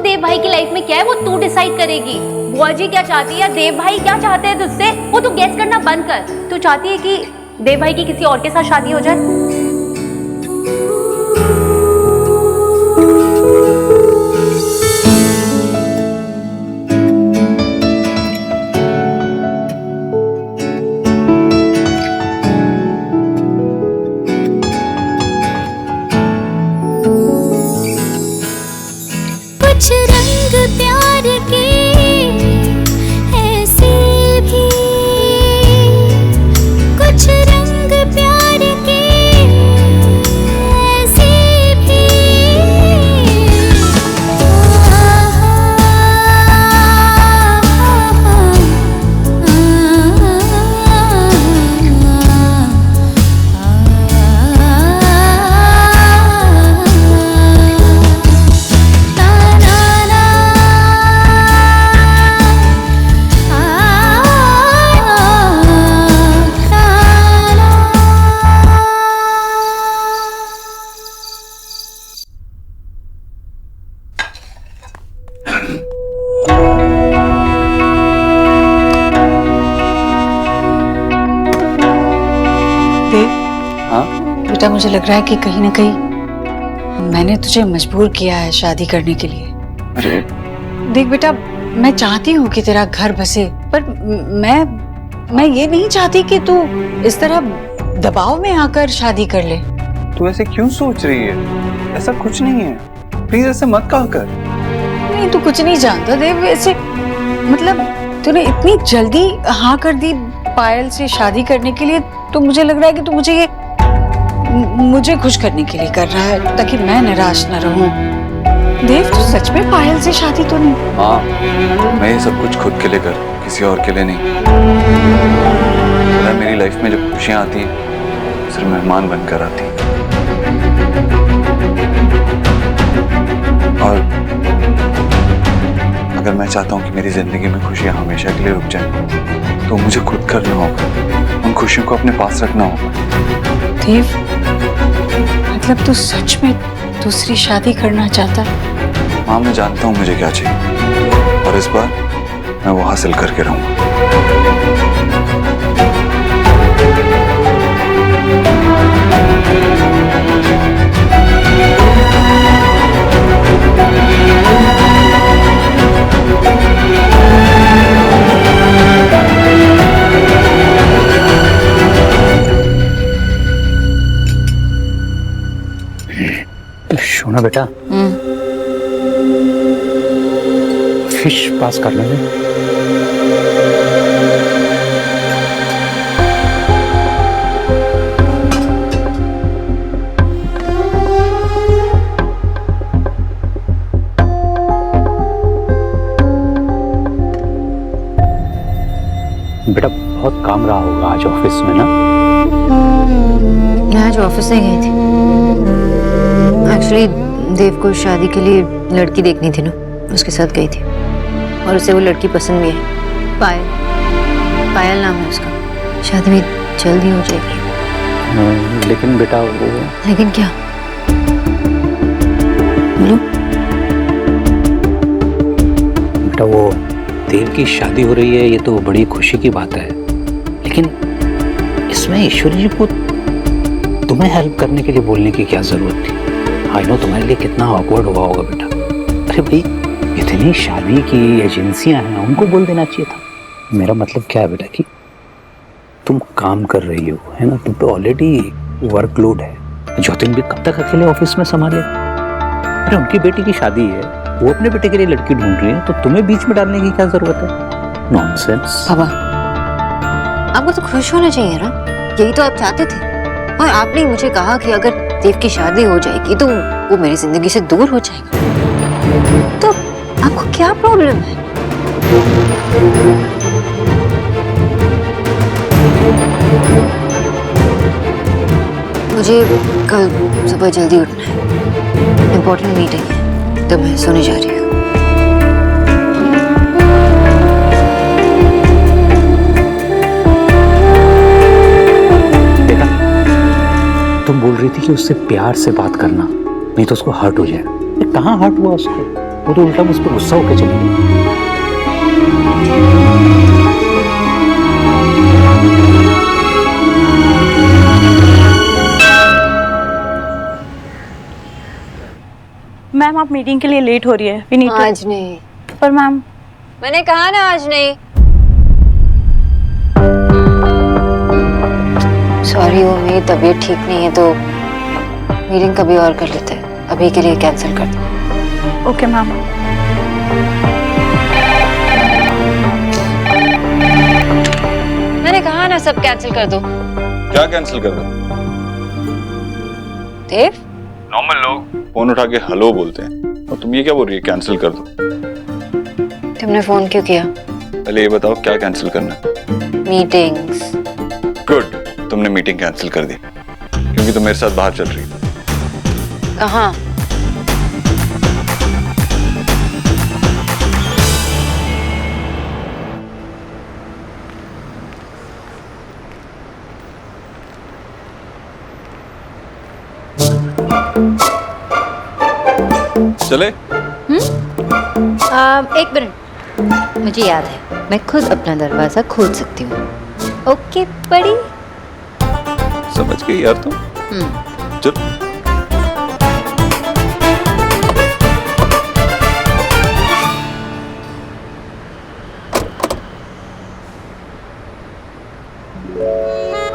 देव भाई की लाइफ में क्या है वो तू डिसाइड करेगी। बुआ जी क्या चाहती है या देव भाई क्या चाहते हैं तुझसे वो तू गेस करना बंद कर। तू चाहती है कि देव भाई की किसी और के साथ शादी हो जाए? कुछ रंग प्यार के ऐसे भी, कुछ रंग प्यार के ऐसे भी। बेटा मुझे लग रहा है कि कहीं ना कहीं मैंने तुझे मजबूर किया है शादी करने के लिए। अरे देख बेटा, मैं चाहती हूँ कि तेरा घर बसे, पर मैं ये नहीं चाहती कि तू इस तरह दबाव में आकर शादी कर ले। तू ऐसे क्यों सोच रही है? ऐसा कुछ नहीं है, प्लीज ऐसे मत कहा कर। नहीं, तू कुछ नहीं जानता देव। ऐसे मतलब तूने इतनी जल्दी हाँ कर दी पायल से शादी करने के लिए, तो मुझे लग रहा है कि तू मुझे खुश करने के लिए कर रहा है ताकि मैं निराश न रहूं। देव, तू सच में पायल से शादी तो नहीं? हाँ, मैं ये सब कुछ खुद के लिए कर, किसी और के लिए नहीं। मेरी लाइफ में जब खुशियां आती हैं सिर्फ मेहमान बनकर आती हैं। और अगर मैं चाहता हूँ कि मेरी जिंदगी में खुशियां हमेशा के लिए रुक जाएं, तो मुझे खुद करना होगा, उन खुशियों को अपने पास रखना होगा। देव, मतलब तू सच में दूसरी शादी करना चाहता है? हाँ, मैं जानता हूँ मुझे क्या चाहिए और इस बार मैं वो हासिल करके रहूंगा। शोना बेटा, फिश पास कर लेंगे। बेटा बहुत काम रहा होगा आज ऑफिस में ना? मैं आज ऑफिस से गई थी। एक्चुअली देव को शादी के लिए लड़की देखनी थी ना, उसके साथ गई थी और उसे वो लड़की पसंद भी है। पायल नाम है उसका। शादी भी जल्दी हो जाएगी। लेकिन बेटा वो... लेकिन क्या? बोलो। बेटा वो देव की शादी हो रही है, ये तो बड़ी खुशी की बात है, लेकिन इसमें ईश्वरी जी को तुम्हें हेल्प करने के लिए बोलने की क्या जरूरत थी? आई नो तुम्हारे लिए कितना ऑकवर्ड हुआ होगा बेटा। अरे भाई, इतनी शादी की एजेंसियां हैं, उनको बोल देना चाहिए था। मेरा मतलब क्या है बेटा कि तुम काम कर रही हो, है ना? तुम पे ऑलरेडी वर्कलोड है। ज्योतिन भी कब तक अकेले ऑफिस में संभाले? अरे उनकी बेटी की शादी है, वो अपने बेटे के लिए लड़की ढूंढ रही है, तो तुम्हें बीच में डालने की क्या जरूरत है? नॉनसेंस। पापा, आपको तो खुश होना चाहिए ना, यही तो आप चाहते थे। और आपने मुझे कहा कि अगर देव की शादी हो जाएगी तो वो मेरी जिंदगी से दूर हो जाएगा। तो आपको क्या प्रॉब्लम है? मुझे कल सुबह जल्दी उठना है, इम्पोर्टेंट मीटिंग है, तो मैं सोने जा रही हूँ। तुम बोल रही थी कि उससे प्यार से बात करना, नहीं तो उसको हर्ट हो जाए। कहाँ हर्ट हुआ उसको? वो तो उल्टा मुझ पर गुस्सा होकर चली गई। मैम आप मीटिंग के लिए लेट हो रही है। We need to- आज नहीं। पर मैम मैंने कहा ना आज नहीं। सॉरी, वो मेरी तबीयत ठीक नहीं है तो मीटिंग कभी और कर लेते हैं। अभी के लिए कैंसिल कर दो। Okay ma'am. मैंने कहा ना सब कैंसिल कर दो। क्या कैंसिल कर दो? देव, नॉर्मल लोग फोन उठा के हेलो बोलते हैं और तुम ये क्या बोल रही है कैंसिल कर दो? तुमने फोन क्यों किया? पहले ये बताओ क्या कैंसिल करना है? मीटिंग्स। गुड, तुमने मीटिंग कैंसिल कर दी क्योंकि तुम मेरे साथ बाहर चल रही हो। कहाँ? चले? एक मिनट, मुझे याद है मैं खुद अपना दरवाजा खोल सकती हूँ। ओके बड़ी। समझ गई यार तुम। चल।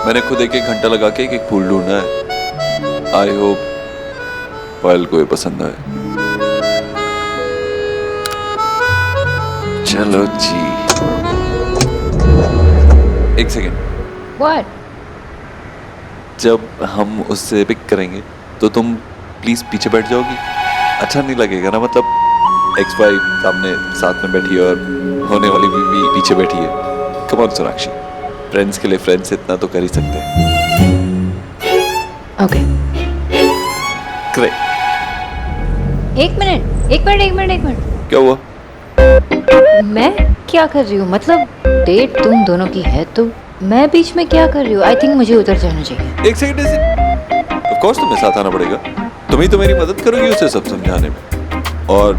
मैंने खुद एक घंटा लगा के एक फूल ढूंढा है। आई होप पायल को ये पसंद आए। चलो जी। एक सेकेंड। What? जब हम उससे पिक करेंगे तो तुम प्लीज पीछे बैठ जाओगी? अच्छा नहीं लगेगा ना, मतलब एक्स वाइफ सामने साथ में बैठी है और होने वाली बीवी पीछे बैठी है। कम ऑन सोनाक्षी, फ्रेंड्स के लिए फ्रेंड्स इतना तो कर ही सकते हैं। ओके। ग्रेट। एक मिनट। क्या हुआ? मैं क्या कर रही हूँ? मतलब डेट तुम दोनों की है तो मैं बीच में क्या कर रही हूँ? आई थिंक मुझे उधर जाना चाहिए। एक सेकंड ऑफ कोर्स तुम्हें साथ आना पड़ेगा। तुम ही तो मेरी मदद करोगी उसे सब समझाने में। और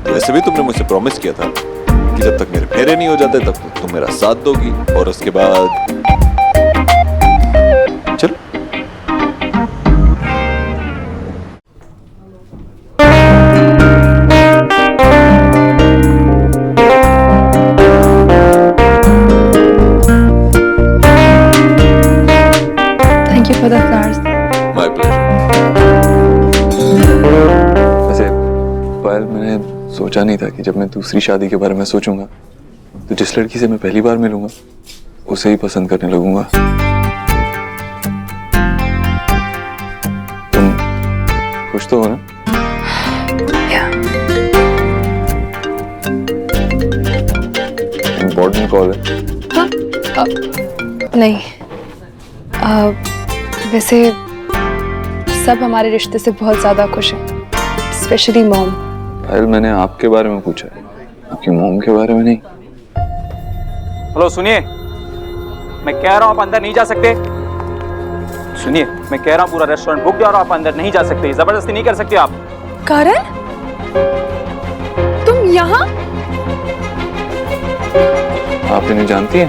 वैसे भी तुमने मुझसे प्रॉमिस किया था कि जब तक मेरे फेरे नहीं हो जाते तब तक तुम मेरा साथ दोगी और उसके बाद चलो। Thank you for the flowers. My pleasure. वैसे पायल, मैंने सोचा नहीं था कि जब मैं दूसरी शादी के बारे में सोचूंगा तो जिस लड़की से मैं पहली बार मिलूंगा उसे ही पसंद करने लगूंगा। तुम खुश तो हो ना? इम्पोर्टेंट कॉल है। नहीं, वैसे सब हमारे रिश्ते से बहुत ज्यादा खुश हैं, स्पेशली मॉम। पायल, मैंने आपके बारे में पूछा है, आपकी मॉम के बारे में नहीं। हेलो सुनिए, मैं कह रहा हूँ आप अंदर नहीं जा सकते। सुनिए, मैं कह रहा हूँ पूरा रेस्टोरेंट बुक है और आप अंदर नहीं जा सकते। जबरदस्ती नहीं कर सकते आप। कारण तुम यहाँ? आप इन्हें जानती हैं?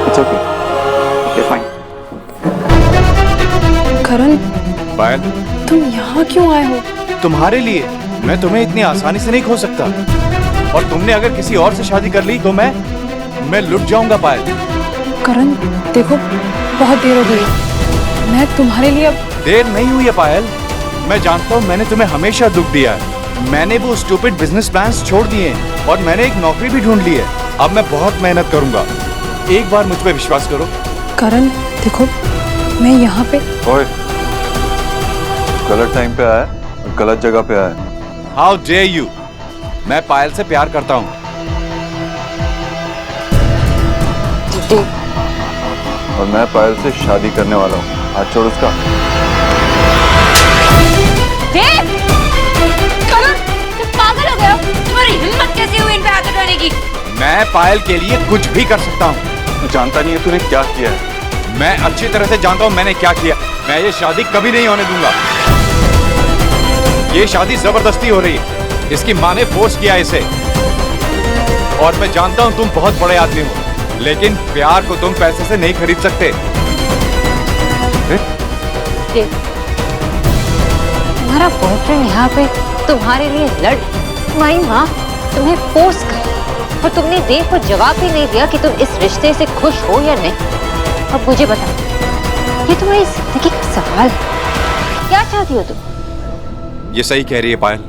It's okay. Okay, fine. करण, पायल, तुम यहाँ क्यों आए हो? तुम्हारे लिए। मैं तुम्हें इतनी आसानी से नहीं खो सकता। और तुमने अगर किसी और से शादी कर ली तो मैं लुट जाऊंगा पायल। करण देखो, बहुत देर हो गई। मैं तुम्हारे लिए अब देर नहीं हुई है पायल। मैं जानता हूँ मैंने तुम्हें हमेशा दुख दिया है। मैंने वो स्टूपिड बिजनेस प्लान्स छोड़ दिए हैं और मैंने एक नौकरी भी ढूंढ ली है। अब मैं बहुत मेहनत करूंगा। एक बार मुझ पे विश्वास करो। करण देखो, मैं यहाँ पे। ओए, गलत टाइम पे आया है, गलत जगह पे आया है। How dare you. मैं पायल से प्यार करता हूँ। और मैं पायल से शादी करने वाला हूँ। हाथ छोड़ उसका। करण, तुम पागल हो गए हो? तुम्हारी हिम्मत कैसे हुई इन पे हाथ उठाने की? मैं पायल के लिए कुछ भी कर सकता हूँ। तू जानता नहीं है तूने क्या किया है। मैं अच्छी तरह से जानता हूँ मैंने क्या किया। मैं ये शादी कभी नहीं होने दूंगा। ये शादी जबरदस्ती हो रही है। इसकी माँ ने फोर्स किया इसे। और मैं जानता हूं तुम बहुत बड़े आदमी हो, लेकिन प्यार को तुम पैसे से नहीं खरीद सकते। तुम्हारा बॉयफ्रेंड यहाँ पे तुम्हारे लिए लड़, तुम्हारी माँ तुम्हें फोर्स कर, और तुमने देव को जवाब भी नहीं दिया कि तुम इस रिश्ते से खुश हो या नहीं। अब मुझे बताओ, ये तुम्हारी जिंदगी का सवाल है, क्या चाहती हो तुम? ये सही कह रही है पायल।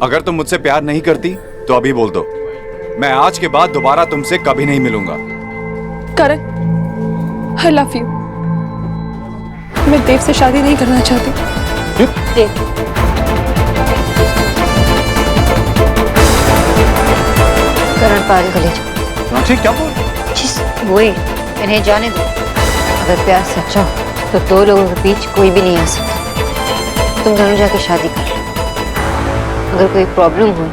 अगर तुम मुझसे प्यार नहीं करती तो अभी बोल दो, मैं आज के बाद दोबारा तुमसे कभी नहीं मिलूंगा। करण, I love you। मैं देव से शादी नहीं करना चाहती। देव, करण पागल को ले जाओ। ठीक, क्या बोल? जिस वही, इन्हें जाने दो। अगर प्यार सच्चा हो तो दो लोगों के बीच कोई भी नहीं आ सकता। तुम दोनों जाके शादी कर लो। अगर कोई प्रॉब्लम हो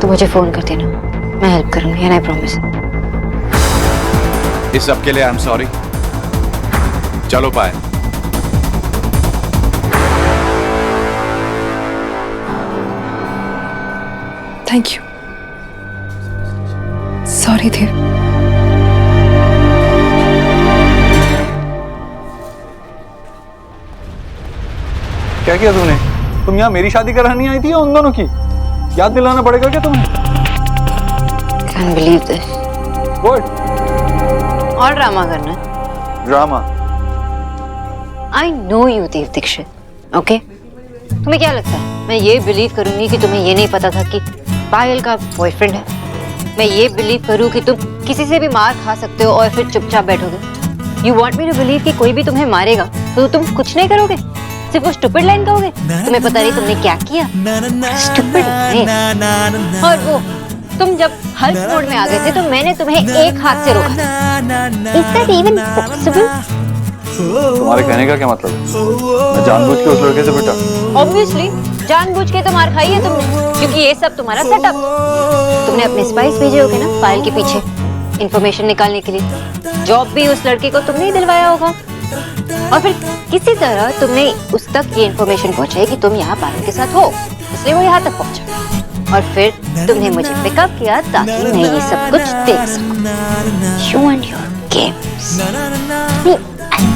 तो मुझे फोन कर देना, मैं हेल्प करूंगी, एंड आई प्रॉमिस। इस सब के लिए आई एम सॉरी। चलो Payal. Thank you. Sorry Dev. क्या किया तूने? तुम यहाँ मेरी शादी करानी आई थी या उन दोनों की? याद दिलाना पड़ेगा क्या तुम्हें? Can't believe this। What? और ड्रामा करना? Drama? I know you, Dev Dixit, okay? तुम्हें क्या लगता है मैं ये बिलीव करूंगी कि तुम्हें ये नहीं पता था कि पायल का बॉयफ्रेंड है? मैं ये बिलीव करूं कि तुम किसी से भी मार खा सकते हो और फिर चुपचाप बैठोगे? You want me to believe कि कोई भी तुम्हें मारेगा तो तुम कुछ नहीं करोगे, सिर्फ वो स्टूपिड लाइन कहोगे? तुम्हें पता नहीं तुमने क्या किया? Stupid line. और वो तुम जब हल्क मोड में आ गए थे तो मैंने तुम्हें एक हाथ से रोका था। Is that even possible? तुम्हारे कहने का क्या मतलब? मैं जानबूझ के उस लड़के से पिटा? Obviously, जानबूझ के तो मार खाई है तुमने, क्योंकि ये सब तुम्हारा सेटअप। तुमने अपने स्पाइस भेजे होगे ना पायल के पीछे, इंफॉर्मेशन निकालने के लिए। जॉब भी उस लड़के को तुमने ही दिलवाया होगा, और फिर किसी तरह तुमने उस तक ये इंफॉर्मेशन पहुंचाई कि तुम यहाँ पायल के साथ हो, इसलिए वो यहाँ तक पहुंचा। और फिर तुमने मुझे पिकअप किया ताकि मैं ये सब कुछ देख सकूं। You and your games।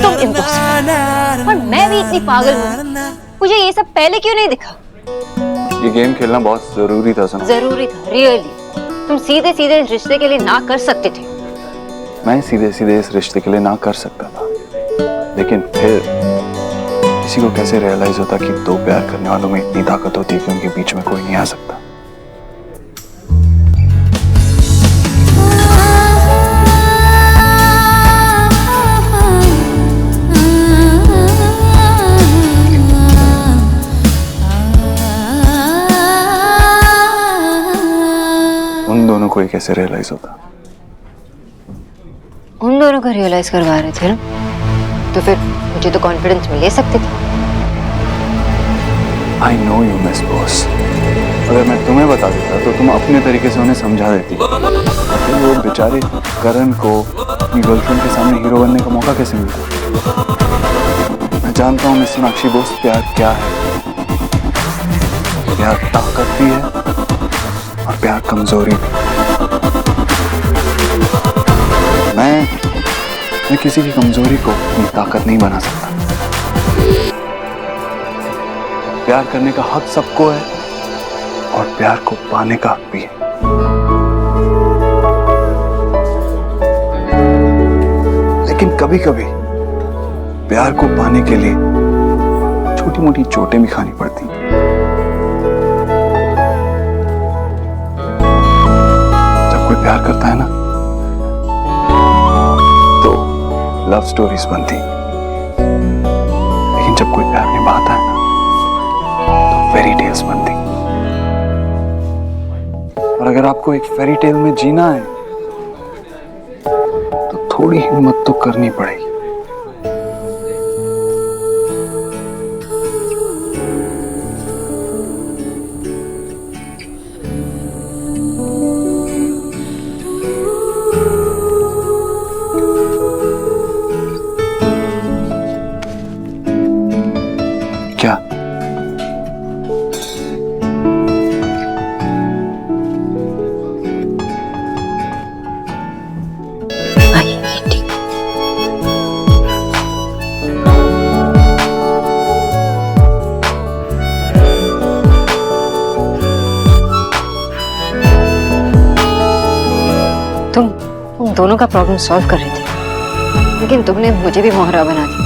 तुम इम्पॉसिबल। और मैं भी इतनी पागल हूँ, मुझे ये सब पहले क्यों नहीं दिखा? ये गेम खेलना बहुत जरूरी था सना। जरूरी था, रियली। तुम सीधे सीधे इस रिश्ते के लिए ना कर सकते थे। मैं सीधे सीधे इस रिश्ते के लिए ना कर सकता था, लेकिन फिर किसी को कैसे रियलाइज होता कि दो प्यार करने वालों में इतनी ताकत होती है कि उनके बीच में कोई नहीं आ सकता। उन दोनों को ही कैसे रियलाइज होता? उन दोनों को रियलाइज करवा रहे थे ना, तो फिर मुझे तो कॉन्फिडेंस में ले सकते थे। I know you, miss boss. अगर मैं तुम्हें बता देता तो तुम अपने तरीके से उन्हें समझा देती। फिर वो बेचारे करण को अपनी गर्लफ्रेंड के सामने हीरो बनने का मौका कैसे मिलता? मैं जानता हूँ मिस सोनाक्षी बोस, प्यार क्या है। प्यार ताकत भी है और प्यार कमजोरी भी। मैं किसी की कमजोरी को अपनी ताकत नहीं बना सकता। प्यार करने का हक सबको है और प्यार को पाने का हक भी है। लेकिन कभी कभी प्यार को पाने के लिए छोटी मोटी चोटें भी खानी पड़ती हैं। जब कोई प्यार करता है ना तो लव स्टोरीज बनती, लेकिन जब कोई प्यार निभाता है ना तो फेरी टेल्स बनती। और अगर आपको एक फेरी टेल में जीना है तो थोड़ी हिम्मत तो करनी पड़ेगी। क्या दोनों का प्रॉब्लम सॉल्व कर रहे थे, लेकिन तुमने मुझे भी मोहरा बना दिया।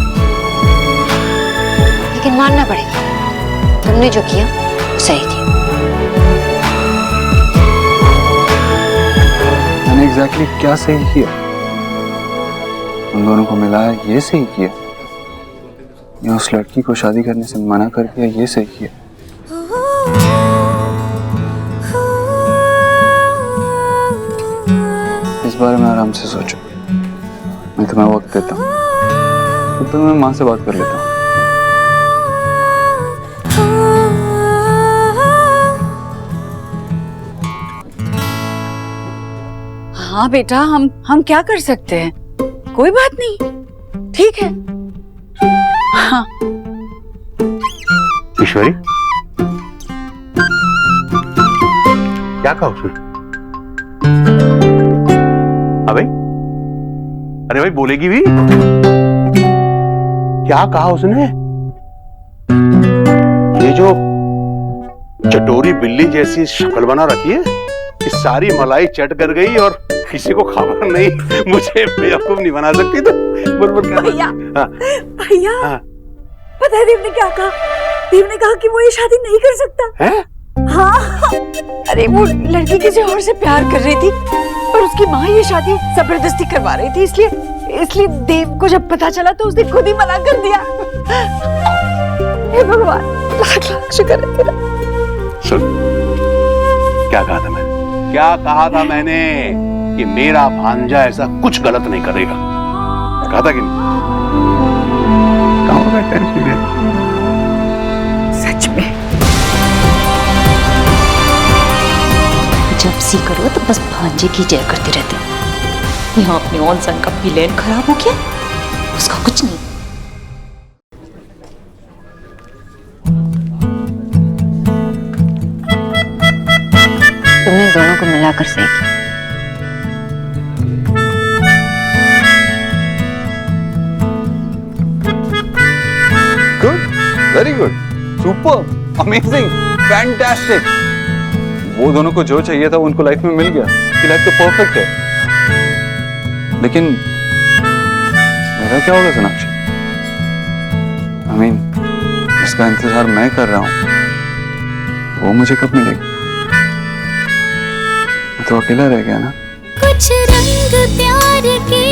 लेकिन मानना पड़ेगा, तुमने जो किया वो सही किया। मैंने एग्जैक्टली क्या सही किया? उन दोनों को मिलाया, ये सही किया? या उस लड़की को शादी करने से मना कर दिया, ये सही किया? इस बारे में आराम से सोचो। मैं तुम्हें वक्त देता हूँ, तो मैं माँ से बात कर लेता हूँ। हाँ बेटा, हम क्या कर सकते हैं? कोई बात नहीं, ठीक है। हाँ ईश्वरी, क्या कहा उसने? अबे, अरे भाई बोलेगी भी? क्या कहा उसने? ये जो चटोरी बिल्ली जैसी शक्ल बना रखी है, कि सारी मलाई चट कर गई और किसी को खबर नहीं, मुझे बेवकूफ नहीं बना सकती। तो बरबर कर भैया, हाँ। भैया, हाँ। पता है देव ने क्या कहा? देव ने कहा कि वो ये शादी नहीं कर सकता है? हाँ, अरे वो लड़की किसी और से प्यार कर रही थी और उसकी माँ ये शादी जबरदस्ती करवा रही थी, इसलिए देव को जब पता चला तो उसने खुद ही मना कर दिया। हे भगवान, लाख लाख शुक्र है तेरा। सुन, क्या कहा था मैंने? क्या कहा था मैंने कि मेरा भांजा ऐसा कुछ गलत नहीं करेगा? कहा था कि नहीं? कहाँ होगा टेंशन में? सच में जब सी करो तो बस भांजे की जय करते रहते हैं। यहाँ अपने ऑन सन का प्लान खराब हो गया, उसका कुछ नहीं। तुमने दोनों को मिलाकर सही किया। Good, very good, super, amazing, fantastic. वो दोनों को जो चाहिए था वो उनको लाइफ में मिल गया। कि लाइफ तो परफेक्ट है। लेकिन मेरा क्या होगा सोनाक्षी? I mean, इसका इंतजार मैं कर रहा हूँ, वो मुझे कब मिलेगी? मैं तो अकेला रह गया ना। कुछ रंग प्यार के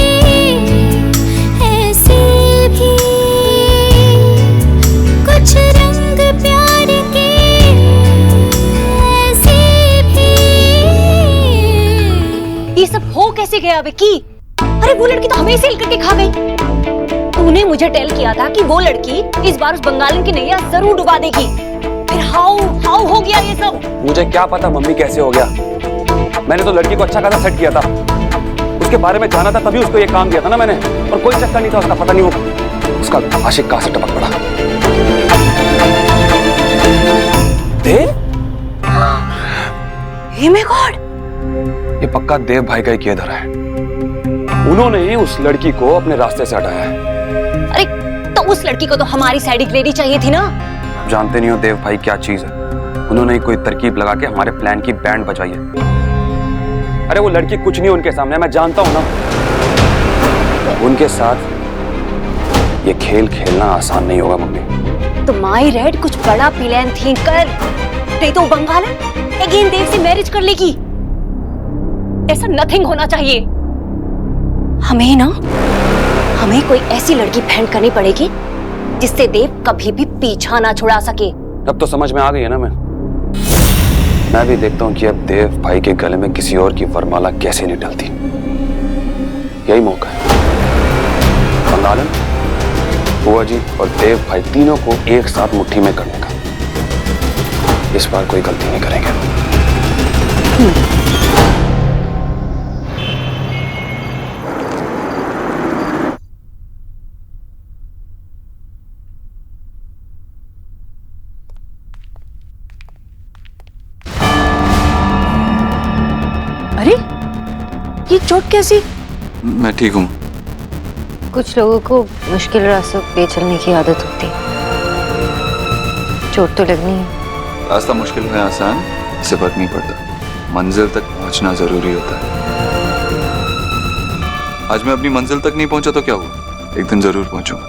ऐसे भी, कुछ रंग प्यार के ऐसे भी। ये सब हो कैसे गया विक्की? अरे वो लड़की तो हमें सेल करके खा गई। तूने मुझे टेल किया था कि वो लड़की इस बार उस बंगालन की नैया जरूर डुबा देगी। फिर हाउ हो गया ये सब? मुझे क्या पता मम्मी कैसे हो गया। मैंने तो लड़की को अच्छा खासा सेट किया था, उसके बारे में जाना था तभी उसको ये काम दिया था ना मैंने। और कोई चक्कर नहीं था उसका, पता नहीं वो उसका आशिक कहां से टपक पड़ा। देव? हे माय गॉड, ये पक्का देव भाई का ही किया धरा है। उन्होंने ही उस लड़की को अपने रास्ते से हटाया है। अरे तो उस लड़की को तो हमारी साइड लेनी चाहिए थी ना। जानते नहीं हो देव भाई क्या चीज है। उन्होंने ही कोई तरकीब लगा के हमारे प्लान की बैंड बजाई है। अरे वो लड़की कुछ नहीं उनके सामने, मैं जानता हूं ना। उनके साथ ये खेल खेलना आसान नहीं होगा मम्मी। तो माई रेड कुछ बड़ा प्लान थिंक कर। नहीं तो बंगालन अगेन देव से मैरिज कर लेगी। ऐसा नथिंग होना चाहिए। हमें कोई ऐसी लड़की फाइंड करनी पड़ेगी जिससे देव कभी भी पीछा ना छुड़ा सके। अब तो समझ में आ गई है ना। मैं भी देखता हूँ कि अब देव भाई के गले में किसी और की वरमाला कैसे नहीं डलती। यही मौका है बंगालन, बुआ जी और देव भाई तीनों को एक साथ मुट्ठी में करने का। इस बार कोई गलती नहीं करेंगे। अरे ये चोट कैसी? मैं ठीक हूँ। कुछ लोगों को मुश्किल रास्तों पे चलने की आदत होती है। चोट तो लगनी है। रास्ता मुश्किल है आसान, इससे फर्क नहीं पड़ता। मंजिल तक पहुंचना जरूरी होता है। आज मैं अपनी मंजिल तक नहीं पहुंचा तो क्या हुआ, एक दिन जरूर पहुंचूंगा।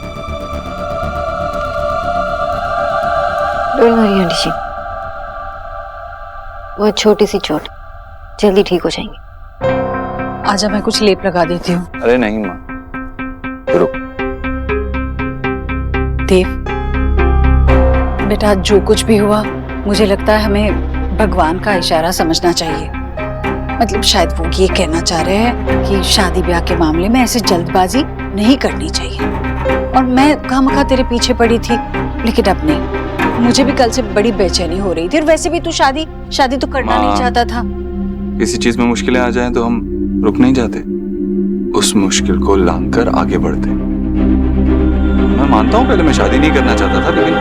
डोंट वरी आंटी जी, वो छोटी सी चोट जल्दी ठीक हो जाएंगी। आजा मैं कुछ लेप लगा देती हूँ। अरे नहीं माँ, रुक। देव बेटा, जो कुछ भी हुआ मुझे लगता है हमें भगवान का इशारा समझना चाहिए। मतलब शायद वो ये कहना चाह रहे हैं कि शादी ब्याह के मामले में ऐसे जल्दबाजी नहीं करनी चाहिए। और मैं खामखा तेरे पीछे पड़ी थी, लेकिन अब नहीं। मुझे भी कल से बड़ी बेचैनी हो रही थी, और वैसे भी तू शादी तो करना नहीं चाहता था। किसी चीज में मुश्किलें आ जाएं तो हम रुक नहीं जाते, उस मुश्किल को लांघ कर आगे बढ़ते। मैं मानता हूँ पहले मैं शादी नहीं करना चाहता था, लेकिन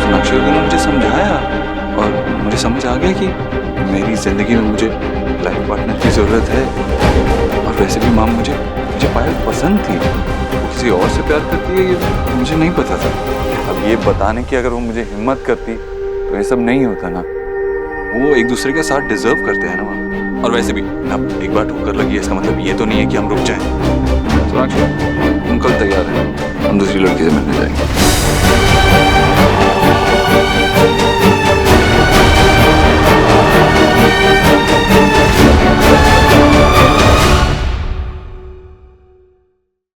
सोनाक्षी ने मुझे समझाया और मुझे समझ आ गया कि मेरी जिंदगी में मुझे लाइफ पार्टनर की जरूरत है। और वैसे भी माँ मुझे पायल पसंद थी, वो किसी और से प्यार करती है ये मुझे नहीं पता था। अब ये बताने की अगर वो मुझे हिम्मत करती तो ये सब नहीं होता ना। वो एक दूसरे का साथ डिजर्व करते हैं ना माँ। और वैसे भी अब एक बार ठोकर लगी है, इसका मतलब ये तो नहीं है कि हम रुक जाएं। सोनाक्षी तुम कल तैयार हैं, हम दूसरी लड़की से मिलने जाएंगे।